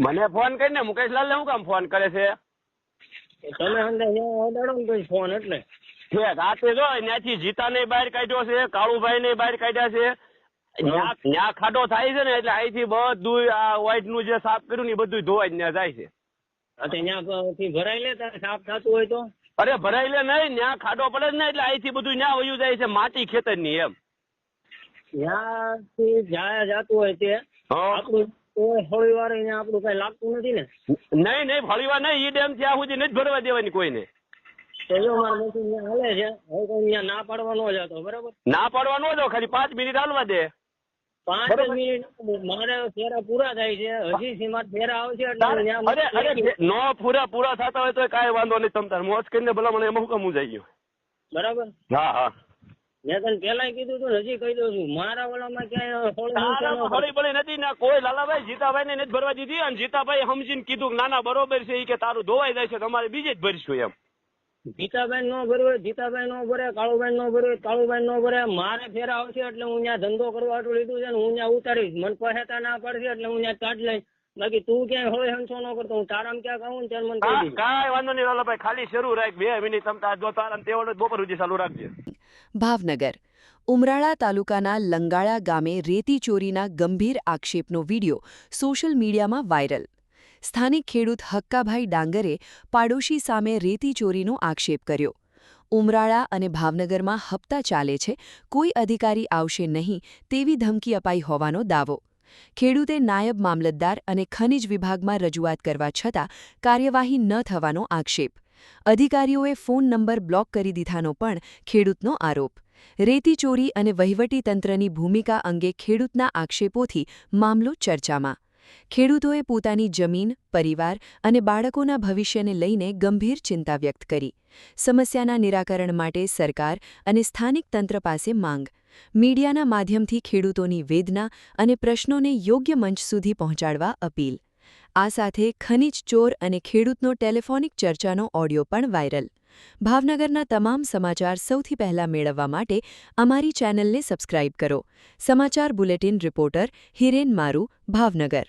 મને ફોન કરીને મુકેશલાલ ને હું કામ ફોન કરે છે? તમે અંદર ઓડાડો ને પછી ફોન એટલે રાતે જો ત્યાંથી જીતાને બહાર કાઢ્યો છે, કાળુભાઈ ને બહાર કાઢ્યા છે. ન્યા ખાડો થાય છે ને એટલે અહીંથી બધું આ વ્હાઈટ નું જે સાફ કર્યું ને એ બધું ધોવાઈ ત્યાં જાય છે. ત્યાંથી ભરાઈ લે તારે સાફ થતું હોય તો? અરે ભરાઈ લે નહીં, ત્યાં ખાડો પડે જ ને એટલે અહીંથી બધું ત્યાં વયું જાય છે, માટી ખેતર ની એમ. ત્યાંથી જ્યાં જતું હોય તે આપણું થોડી વાર અહીંયા આપણું કઈ લાગતું નથી ને? નહીં ફળીવા નહીં, ઈ ડેમ ત્યાં સુધી નથી ભરવા દેવાની કોઈને. તો જો મારું મશીન ત્યાં હાલે છે, હવે કોઈ ત્યાં ના પાડવા ન જતો, બરાબર? ના પાડવા ન દો, ખાલી 5 મિનિટ હાલવા દે. 5 મિનિટ મારે ફેરા પૂરા થાય છે, હજી સીમા ફેરા આવશે એટલે અરે નો પૂરા થતા હોય તો કાંઈ વાંધો નહીં, તમ તાર મોજ કરીને ભલા મને એમાં હુકમ જાય ગયો. બરાબર? હા મેં તને પેલા કીધું તું, હજી કહી દઉં છું, મારા વાળામાં ક્યાંય હળી નથી ને કોઈ. લાલાભાઈ જીતાભાઈ ને નથી ભરવા દીધી, અને જીતાભાઈ સમજીને કીધું કે નાના બરોબર છે, કે તારું ધોવાઈ જાય છે, તમારે બીજે જ ભરીશું એમ. જીતાભાઈ નો ભરવે, જીતાભાઈ નો ભરે, કાળુભાઈ નો ભરે, કાળુભાઈ નો ભરે, મારે ફેરા આવશે એટલે હું ત્યાં ધંધો કરવા આટલું લીધું છે ને હું ત્યાં ઉતારીશ. મને પહેતા ના પડશે એટલે હું ત્યાં કાઢ લઈશ. બાકી તું ક્યાંય હોય હંસો ન કરતો, હું તારામાં ક્યાં કહું ને ત્યારે મને કહી દીધું. કાંઈ વાંધો નહીં લાલાભાઈ, ખાલી શરૂ રાખ 2 મિનિટ, તમ તાર જો તારા તેવડે બપોર સુધી ચાલુ રાખજે. ભાવનગર ઉમરાળા તાલુકાના લંગાળા ગામે રેતી ચોરીના ગંભીર આક્ષેપનો વીડિયો સોશિયલ મીડિયામાં વાયરલ. સ્થાનિક ખેડૂત હક્કાભાઈ ડાંગરે પાડોશી સામે રેતી ચોરીનો આક્ષેપ કર્યો. ઉમરાળા અને ભાવનગરમાં હપ્તા ચાલે છે, કોઈ અધિકારી આવશે નહીં તેવી ધમકી અપાઈ હોવાનો દાવો. ખેડૂતે નાયબ મામલતદાર અને ખનિજ વિભાગમાં રજૂઆત કરવા છતાં કાર્યવાહી ન થવાનો આક્ષેપ. અધિકારીઓએ ફોન નંબર બ્લોક કરી દીધાનો પણ ખેડૂતનો આરોપ. રેતી ચોરી અને વહીવટીતંત્રની ભૂમિકા અંગે ખેડૂતના આક્ષેપોથી મામલો ચર્ચામાં. ખેડૂતોએ પોતાની જમીન, પરિવાર અને બાળકોના ભવિષ્યને લઈને ગંભીર ચિંતા વ્યક્ત કરી. સમસ્યાના નિરાકરણ માટે સરકાર અને સ્થાનિક તંત્ર પાસે માંગ. મીડિયાના માધ્યમથી ખેડૂતોની વેદના અને પ્રશ્નોને યોગ્ય મંચ સુધી પહોંચાડવા અપીલ. આ સાથે ખનિજ ચોર અને ખેડૂતનો ટેલિફોનિક ચર્ચાનો ઓડિયો પણ વાયરલ. ભાવનગરના તમામ સમાચાર સૌથી પહેલા મેળવવા માટે અમારી ચેનલને સબસ્ક્રાઇબ કરો. સમાચાર બુલેટિન રિપોર્ટર હિરેન મારુ, ભાવનગર.